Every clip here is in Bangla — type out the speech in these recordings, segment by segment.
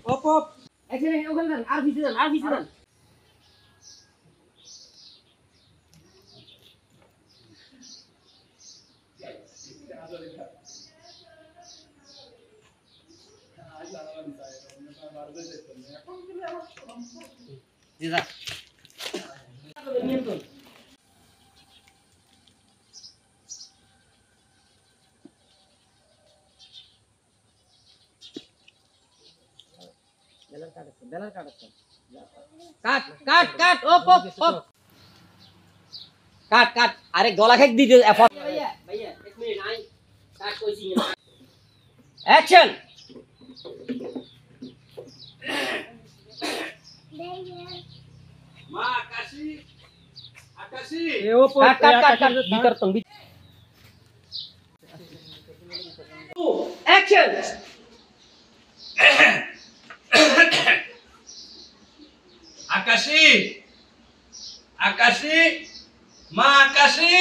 অপ অপ এখানে ওখানে যান আর ভিতরে যান আর ভিতরে যান জি যা নিয়ন্ত্রণ বেলার কাট অপ অপ অপ কাট আরে গলা খেক দিতে ভাইয়া ভাইয়া এক মিনিট নাই কাট কইছি না অ্যাকশন মা আকাশী আকাশী এ অপ কাট ভিতর তং অ্যাকশন আকাশী আকাশী মা আকাশী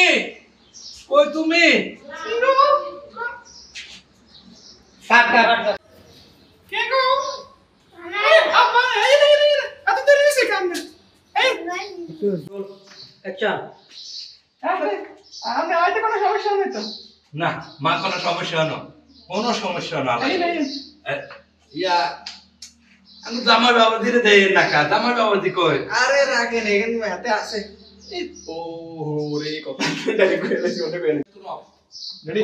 কই তুমি কাট কে গো আম্মা এই এত দেরি হইছে কেন এই অ্যাকশন আমি আইতে কোনো সমস্যা নেই তো না মা কোনো সমস্যা না কোনো সমস্যা না এই নাই ইয়া আমি জামাই বাবা দিলে দেই না কা জামাই বাবা দি কই আরে রাখেন এখানে হাতে আছে ও রে কত ডাইরেক্ট করে দিছি ওটা কই রেডি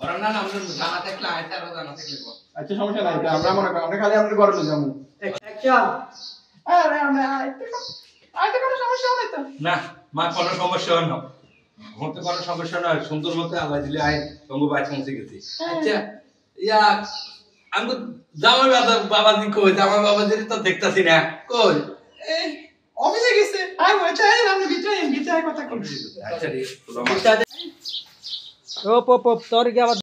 ওরা না আমরা জানা থাকলে আইতে আর জানা থাকলে আচ্ছা সমস্যা নাই আমরা মনে করি আমরা খালি আমাদের ঘরে লই যাবো অ্যাকশন আরে আমরা আইতে কোনো সমস্যা নাই তো না মা কোনো সমস্যা না হতে কোনো সমস্যা না সুন্দর মতো আল্লাহ দিলে আই তঙ্গু বাই পৌঁছে গেছি আচ্ছা ইয়া আমি জামাই বাবা দি কই জামাই বাবা দি তো দেখতাছি না কই এই অফিসে গেছে আই ওইটাই আমরা ভিতরে কথা কই আচ্ছা রে অপ অপ অপ তোর কি আবার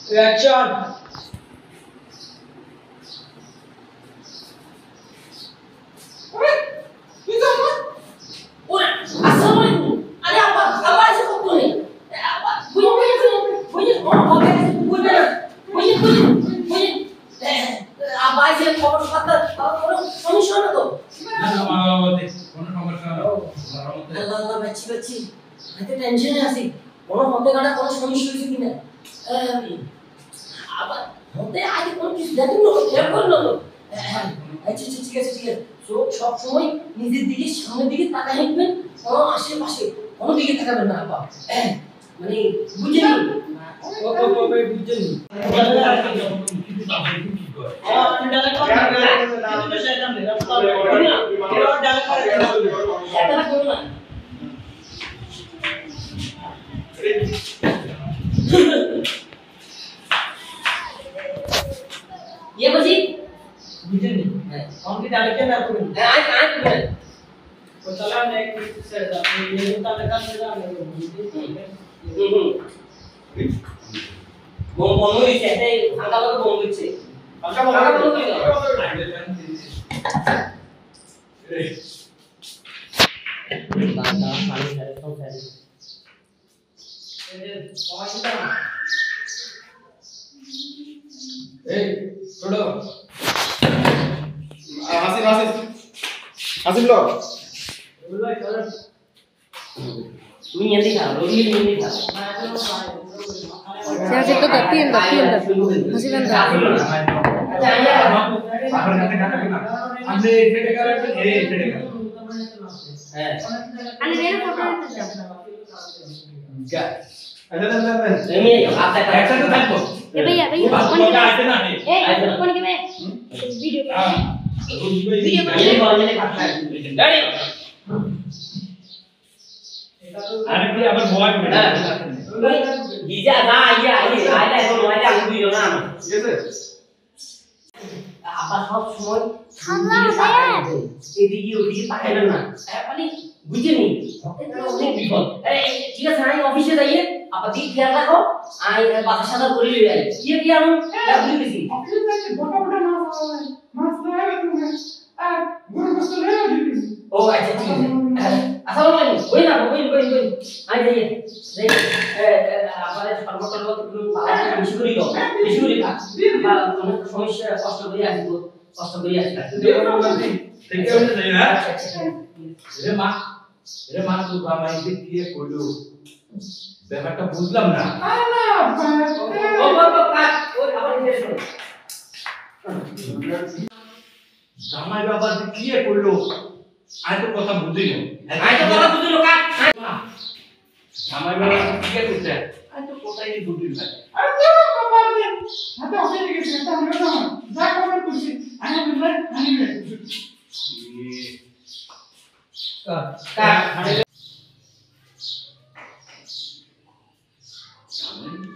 অ্যাকশন ওরে আসসালামু আলাইকুম আরে আবার আবার এসে কত নেই আবার বুঝে আবার এসে খবর কথা কোনো সমস্যা না তো না জামাই বাবা দি কোনো সমস্যা না আল্লাহ আল্লাহ বাচ্চি এত টেনশনে আছি কোনো মতে গাড়া কোনো সমস্যা হইছে কিনা আবার মতে আগে কোনো কিছু দেখুন না খেয়াল করুন না আচ্ছা ঠিক আছে সব সময় নিজের দিকে সামনের দিকে তাকায় থাকবেন কোনো আশেপাশে কোনো দিকে তাকাবেন না বাবা মানে বুঝেনি ये बजी বুঝেন অঙ্কিত আরেকটা না করুন आज তো চলা না এক স্যার আপনি এই তাহলে কাজ করে আমরা bom bom itu ada angka berapa bom itu angka berapa বাবা খালি ধরে তো ধরে এই পয়সা এই ছোড়ো হাসিব লো বলবাই চল ini yang tiga ini yang tiga Saya situ tienda. Masih kan dah. हमने फेडे करा ए फेडे करा Ane nene foto itu jam. क्या ada ini apa एक्शन तो देखो Ya भैया बात कौन को के आते ना है कौन के मैं video ini kalau ini dari अरे भी अबर मोबाइल में Bisa dah iya ada itu mau ada video nama gese apa সব সময় Allah saya. এদিকে ওদিকে তাকায় না মানে বুঝেনি অনেক বিপদ ঠিক আছে আমি অফিসে যাইয়ে apa di খেয়াল রাখো আই বাসা সাদা করে লই আই কি কি আমি ভুলে গেছি ও আচ্ছা ঠিক আছে আসসালামু আলাইকুম কই না কই আই যাই আমাদের সর্বতর একটু বেশি করে দাও বেশি করে খা বা অনেক সমস্যা কষ্ট করে আসবো কষ্ট করে আসবো ঠিক আছে যাই না আচ্ছা আচ্ছা রে মা তুই বাবা এসে কি কইলো ব্যাপারটা বুঝলাম না ও বাবা কাট ও আবার জিজ্ঞেস করো জামাই বাবা যে কি কইলো আই তো কথা বুঝিনি আই তো কথা বুঝলো কাট জামাই বাবা কি কইছে আই তো কথাই বুঝিনি না কাট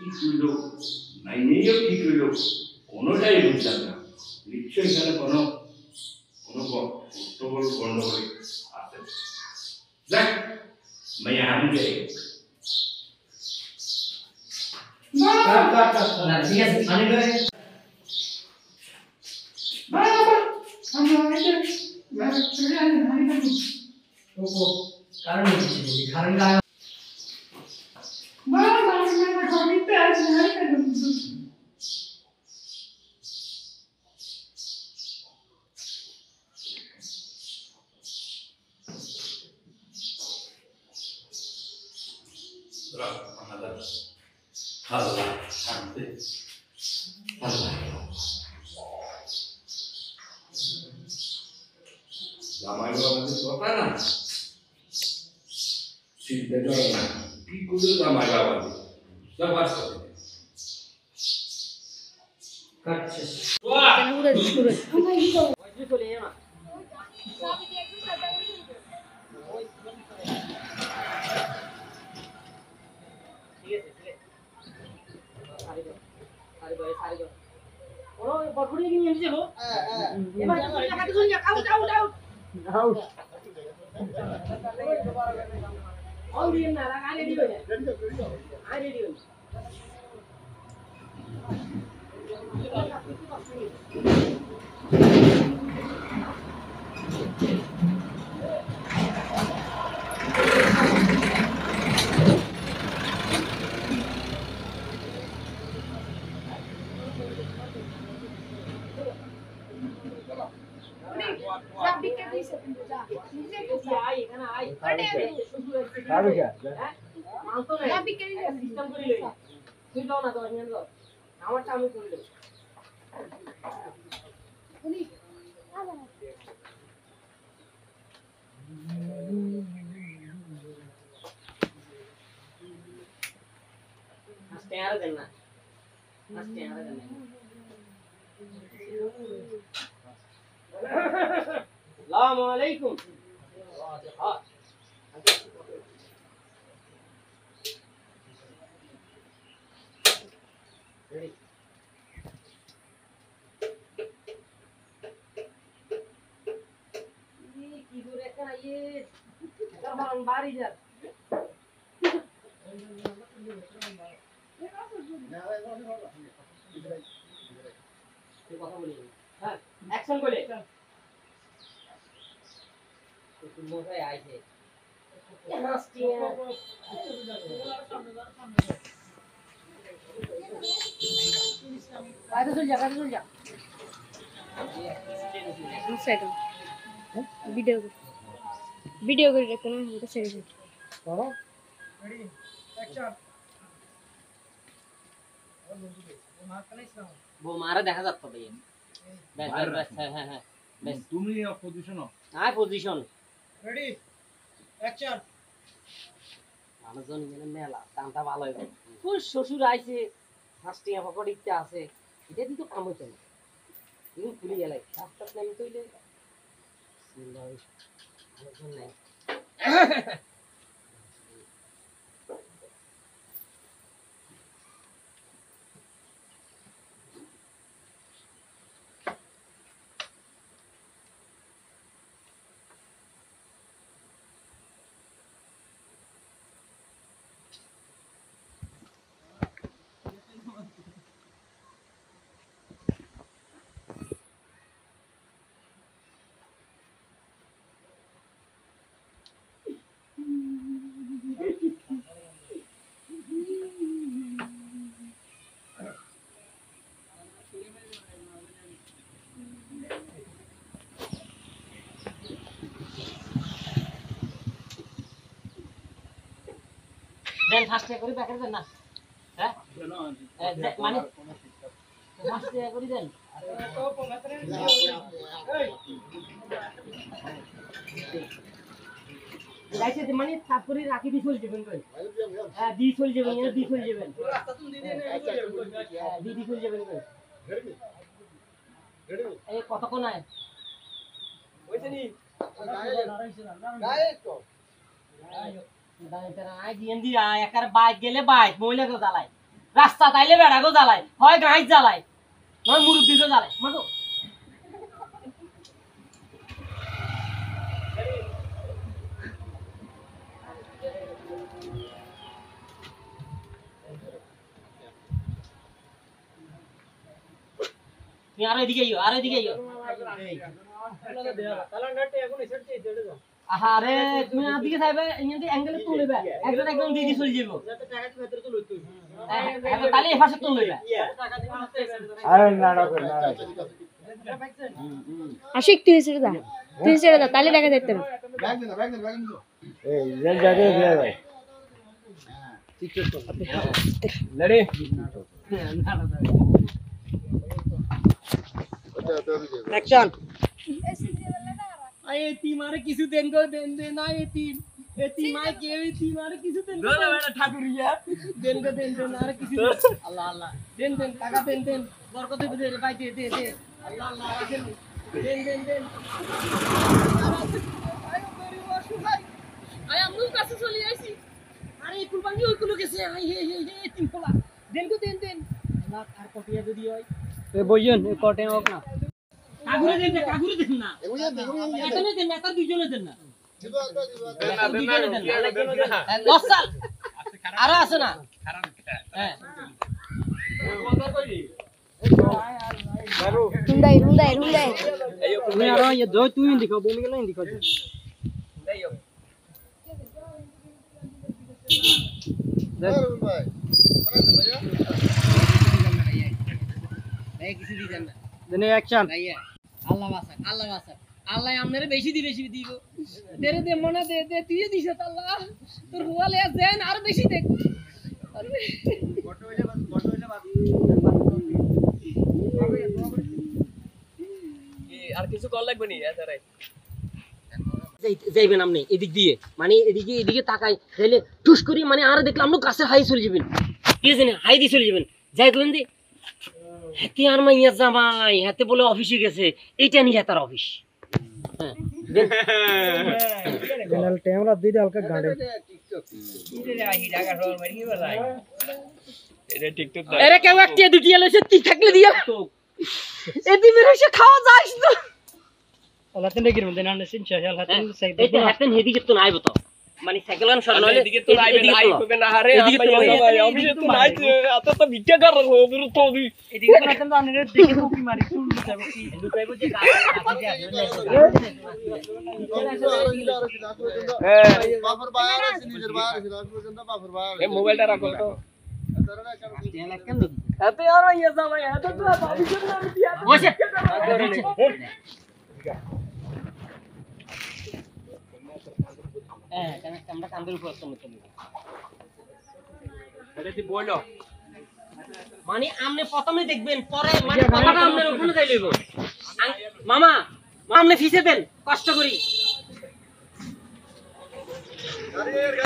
কি কইলো নাই নিয়েও কি কইলো কোনোটাই বুঝলাম না নিশ্চয়ই এখানে কোনো গন্ডগোল আছে যাক মাইয়া আমি যাই না ঠিক আছে পানি লয়ে ও কারণ কি কারণ আল্লাহ শান্তি আল্লাহ জামাই বাবাদের কথা না চিন্তা করে না কি করলো জামাই বাবাদের সব আসতে কাটছে কেন পুরো পুরো ওই চলে না ওরা বড়বড়ি নিয়ে এসে যাবো এবার কাটে চলে যা আউট আউট দিন না আগে দিও না আগে দিও আই এখানে আই পারবে কি মানতো না সিস্টেম করে লই তুই দাও না তো নিয়ে দাও আমারটা আমি করে দেব আস্তে আর দেন না আস্তে আর দেন না আসসালামু আলাইকুম কি করে একটা ইয়ে তখন বাড়ি যা কথা বলি হ্যাঁ অ্যাকশন বলে তুই মোটাই আইছে নাস্তি কাছে চল যা সাইড ভিডিও করে রাখো না ওটা সাইড করো রেডি অ্যাকশন वो मारा देखा जाता भैया बस बस बस हां हां बस তুমি পজিশন हां पोजीशन রেডি অ্যাকশন মানুষজন এখানে মেলা দামটা ভালো হবে তোর শ্বশুর আইছে ফাস্টিয়া পকড়িতে আছে এটা কিন্তু কাম হইছে না তুমি ভুলে গেলে রাস্তা প্ল্যান কইলে মানুষজন নাই 5 টাকা করে প্যাকেট দেন না হ্যাঁ মানে 5 টাকা করে দেন লাইসে যে মানে সাফ করে রাখি দি চলে যাবেন কই হ্যাঁ দি চলে যাবেন এনে দি চলে যাবেন রাস্তা তুমি দি দেন দি চলে যাবেন কই এই কতক্ষণ আয় হইছে নি গায়ে তো দাঁড়াই তারা আই দিন দি একার বাইক গেলে বাইক মহিলা গো জ্বালায় রাস্তা তাইলে বেড়া গো জ্বালায় হয় গাইজ জ্বালায় নয় মুরব্বি গো জ্বালায় মাগো তুমি আর এদিকে আইও আরে তুমি আদিকে যাবে ইনদি অ্যাঙ্গেলে তুলবে একজন একদম দিদি চলে যাবো টাকা তো ভেতরে তুলই তুই তাহলে এই পাশে তুলবে আরে না আশিক তুই ছেড়ে দা তাহলে দেখা যেত না এই জেল জায়গা দিয়ে ভাই লড়ে অ্যাকশন আয় মারে কিছু দেন গো দেন না মাই কে মারে কিছু দেন গো বেটা ঠাকুরিয়া দেন গো দেন আর কিছু আল্লাহ আল্লাহ দেন টাকা দেন বরকত দে ভাই দে আল্লাহ আল্লাহ রাখেন দেন আয় গরিব অসহায় আয় আমু কাছে চলে আইছি আরে কুরবানি ওই কুলো গেছে আই হে তিন পোলা দেন গো দেন আল্লাহ আর কটিয়া যদি হয় এ বইজন এ কটে হোক না কাগুরে দেন না এখানে দেন না তার দুইজনে দেন না লসাল আর আছে না হ্যাঁ হুন্ডাই তুমি আর ये दो तू ही दिखाओ बोल के नहीं दिखाओ किसी दी देना देने एक्शन আল্লাহ বাসা আল্লাহ আমনেরে বেশি দিব তেরে দে মনে দে তুই দিছ আল্লাহ তোর হুয়ালে দেন আর বেশি দে আর কিছু কল লাগবে নি এছাড়াই যাইবেন আপনি এদিক দিয়ে মানে এদিকে তাকাই তাহলে টুস করি মানে আর দেখলাম আপনি কাছে হাই চলে যাবেন কি জানেন হাই দিয়ে চলে যাবেন যাই করেন দি হাতে আর মাইয়া জামাই হাতে বলে অফিসে গেছে এইটা নিয়ে তার অফিস হ্যাঁ চ্যানেল ক্যামেরা দিয়ে হালকা গাড়ে আরে কেউ একটা দুটি এলেছে তুই থাকলে দিয়া তো এদি মেরে এসে খাওয়া যাইস তো আল্লাহ তেনে গিরম দেন আনে সিন শাল হাতেন সাইড এটা হাতেন হেদিকে তো নাই বতো মানে সাইকেল গান সর নলে এদিকে তো আইবে না আইবে না আরে ভাই অফিসে তো নাই এত তো ভিক্ষা কর ওগুলো তো এদিকে তো হাতেন আনে দেখে তো কি মারি শুন যাবো কি লুকাইবো যে কাছে বাফর বাইরে আছে নিজের বাইরে আছে রাখবেন না বাফর বাইরে এই মোবাইলটা রাখো তো হাতে আর মাইয়া জামাই হাতে তো অফিসের নাম দিয়া বসে আমরা কান্দের উপর মানে আপনি প্রথমে দেখবেন পরে মানে কথাটা আপনার ওখানে যাই লইব মামা আপনি ফিসে দেন কষ্ট করি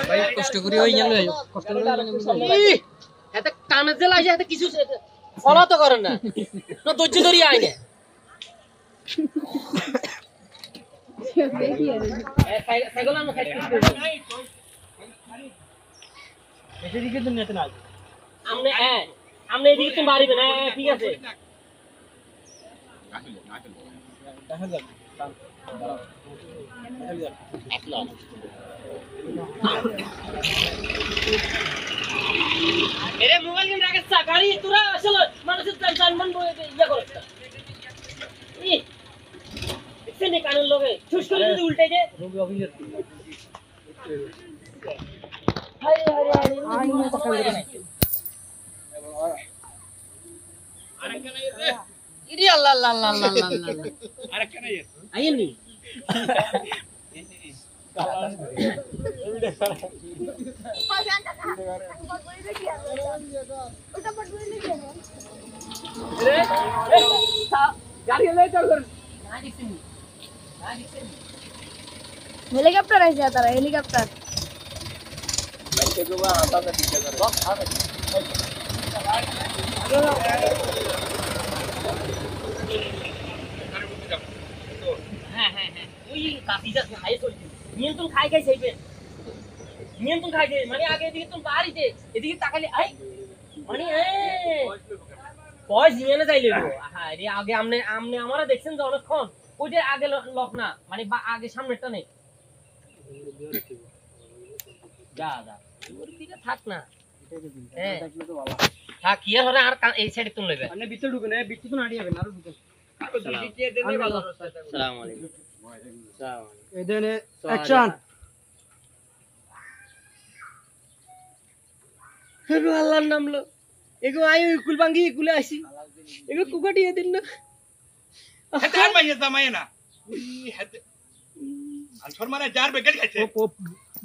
ভাই কষ্ট করি ওই গেল কষ্ট করে এত কানে জেল আইছে এত কিছু ফলো তো করেন না না ধৈর্য ধরি আইনে সাইকেল আমরা সাইড করব এদিকে দুনিয়াতে না আমনে আমনে এদিকে তুমি মারিবেন ঠিক আছে এরে মোবাইল গেম রাখাস গাড়ি তোরা আসলে মানুষের জানমান ইয়া করছ ই এখানে কানের লগে ছুস করে যদি উল্টে যায় রবি অফিসে হায় আই না তো কাল নাই আরেকখানে রে ইরি আল্লাহ আল্লাহ আল্লাহ আল্লাহ আরেকখানে আইনি গাড়ি এলে চল কর না দেখছেন না দেখছেন হেলিকপ্টার আছে তারা হেলিকপ্টার হ্যাঁ হ্যাঁ হ্যাঁ ওই কাটিটা খাই চলছে নিয়ন্ত্রণ খাই খাই চাইবেন নিয়ন্ত্রণ খাই খাই মানে আগে এদিকে তুমি বাড়িতে এদিকে তাকালে আই মানে পয়স নিয়ে না যাইলে হ্যাঁ রে আগে আমনে আমনে আমারা দেখছেন যে অনেকক্ষণ ওইটা আগে লক না মানে আগে সামনেরটা নেই যা যা ওর দিকে থাক না হ্যাঁ থাক কি আর আর এই সাইডে তুমি লইবে মানে ভিতরে ঢুকে না ভিতরে তো নাড়ি যাবে না আর ঢুকে আসসালামু আলাইকুম এদেনে অ্যাকশন এগো আল্লাহর নাম লো এগো আই ওই কুলবাঙ্গি কুলে আসি এগো কুকাটি দিন না হাতে আর মাইয়া জামাই না হাতে আনসর মানে যার বেকেট খাইছে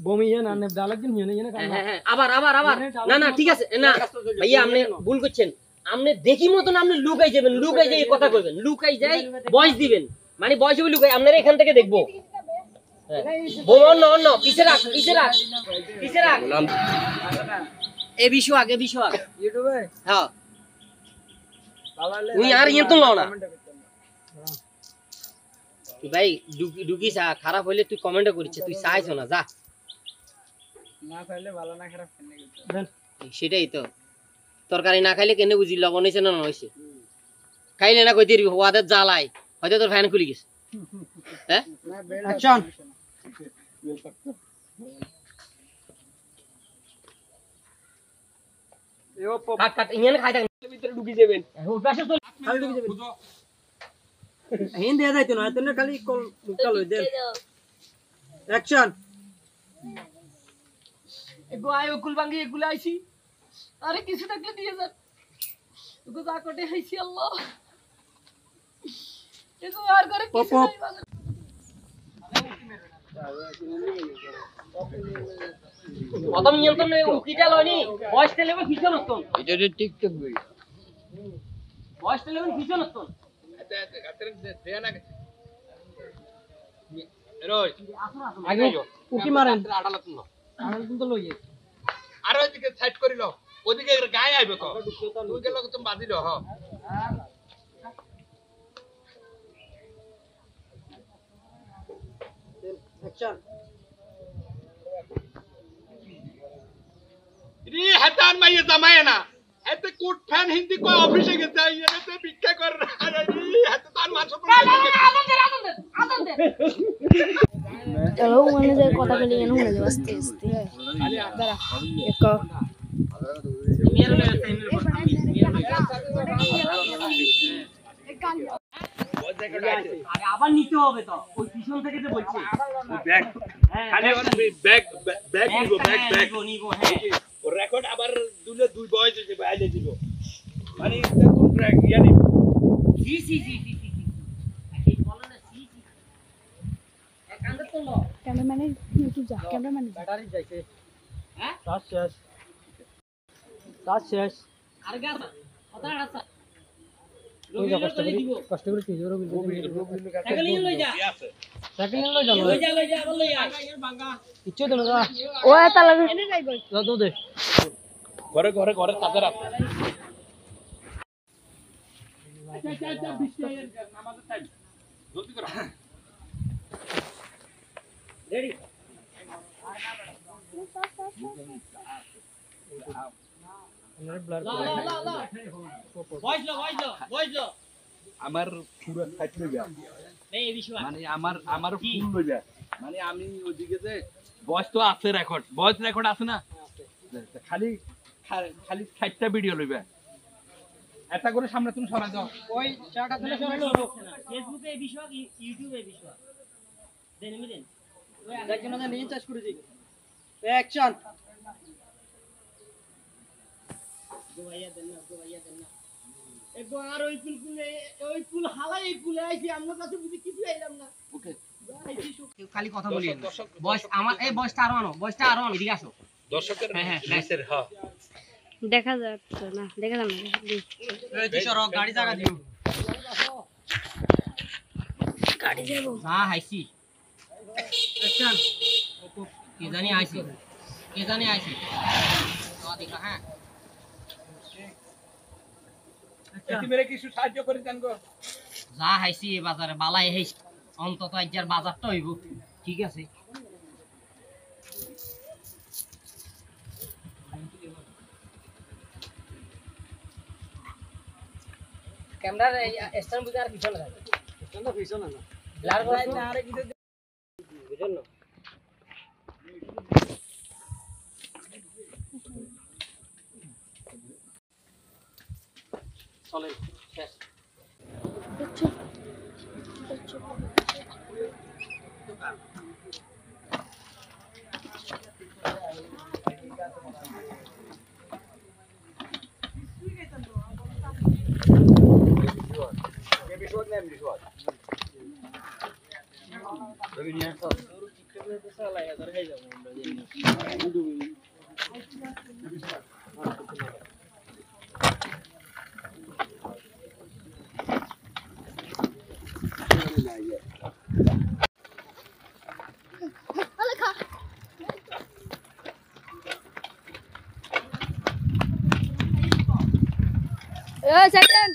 বমি না নে ডালাক দিন নিয়ে না হ্যাঁ হ্যাঁ আবার আবার আবার না না ঠিক আছে না ভাইয়া আপনি ভুল করছেন আপনি দেখি মতন আপনি লুকাই যাবেন লুকাই যাই কথা কইবেন লুকাই যাই ভয়েস দিবেন মানে ভয়েস হবে লুকাই আপনারা এখান থেকে দেখবো বোমন ন পিছে রাখ পিছে রাখ পিছে রাখ এ বিষয় আগে বিষয় ইউটিউবে হ্যাঁ তুই আর ইয়ে তো লও না ভাই ডুকি চা খারাপ হইলে তুই কমেন্ট করিস তুই চাইছ না যা না খাইলে ভালো না খারাপ কেন সেটাই তো তরকারি না খাইলে কেন বুঝি লবণ হয়েছে না হয়েছে খাইলে না কই দিবি ওয়াদের জ্বালাই হয়তো তোর ফ্যান খুলে গেছে হ্যাঁ অ্যাকশন এও কাট কাট ইঞ্জিন খাই থাক ভিতরে ঢুকে যাবেন ওই পাশে চল খালি ঢুকে যাবেন হিন দেয়া যাইতো না এতনে খালি কল মুক্তা লই দেন অ্যাকশন এগো আয় ওকুল ভাঙ্গি এগুলো আইছি আরে কিছু থাকলে দিয়ে যান এগো যা কোটে আইছি আল্লাহ এগো আর করে কিছু নাই বাজার প্রথম নিয়ন্ত্রণে উকিটা লয়নি ভয়েস টেলিফোন পিছন হতন এটা টিকটক ভিডিও ভয়েস টেলিফোন পিছন হতন আগে উকি মারেন আড়াল কিন্তু লইয়ে আর ওইদিকে সাইড করিল ওইদিকে গায়ে আইবে তো তুই গেল তুমি বাজিল হ অ্যাকশন রে হাতান মাইয়া জামাই না এতে কোট ফ্যান হিন্দি কই অফিসে গেছে এতে ভিক্ষা কর আরে রে হাতে তার মাছ পড়ে আদন দে চলো মনে যায় কথা বলি এনে শুনে যাবে আস্তে আস্তে দাঁড়া এক মেরে লয় সাইনের কথা আরে আবার নিতে হবে তো ওই পিছন থেকে যে বলছে ব্যাগ খালি ব্যাগ ব্যাগ নিব ব্যাগ ব্যাগ নিব হ্যাঁ ও রেকর্ড আবার দুলে দুই বয়স হইছে বাইলে দিব মানে কোন ব্যাগ ইয়া নিব জি জি জি জি জি এই বলো না জি জি এক আন্দর তো লো ক্যামেরাম্যান ইউটিউব যা ক্যামেরাম্যান ব্যাটারি যাইছে হ্যাঁ শ্বাস শেষ শ্বাস শেষ আর গাছ কথা আছে ওই যা কষ্ট করে কি জোরে সাইকেল নিয়ে লই যা সাইকেল লই যাও লই যা আবার লই আয় কিচ্ছু দেন না ও তালা এনে যাইব দাও দাও দে ঘরে ঘরে ঘরে তাদের আছে আচ্ছা বৃষ্টি নামাজের টাইম জলদি করো রেডি ব্লার ভয়েস লো আমার পুরো সাইড লইবা এই বিষয় মানে আমার ফুল লইবা মানে আমি ওইদিকে যে ভয়েস তো আছে রেকর্ড ভয়েস রেকর্ড আছে না খালি খালি সাইডটা ভিডিও লইবা এটা করে সামনে তুমি সরা দাও ওই চাটা দিলে ফেসবুকে এই বিষয় ইউটিউবে এই বিষয় দেন মিলেন ওই দেখেন না নিয়ে চাষ করেছি অ্যাকশন গোয়াইয়া দেন না একবার আর ওই কুল হালাই এই কুলে আইছি আমরা কাছে বুঝি কিছু আইলাম না ওকে খালি কথা বলি বয়স আমার এই বয়সটা আরো আনো এদিকে আসো দর্শকের হ্যাঁ নিচের হ্যাঁ দেখা যাচ্ছে না দেখা যাবে না এই দিশর গাড়ি জায়গা দিও গাড়ি যাবো হ্যাঁ হাইছি অ্যাকশন কে জানি আইছি তো দেখা হ্যাঁ এটি মেরে কিছু সাহায্য করে দেন গো যা হাইছি এই বাজারে বালাই হাইছি অন্তত আজকের বাজারটা হইব ঠিক আছে ক্যামেরার স্ট্যান্ড বুঝে আর পিছনে থাকে স্ট্যান্ডটা পিছনে না ব্লার করে না আরে কিছু বুঝুন না চলেন শেষ সেকেন্ড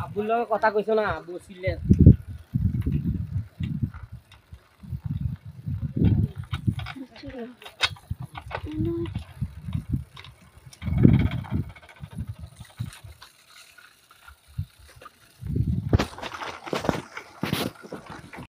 আব্বুর লগে কথা কইছো না আব্বু ছিলে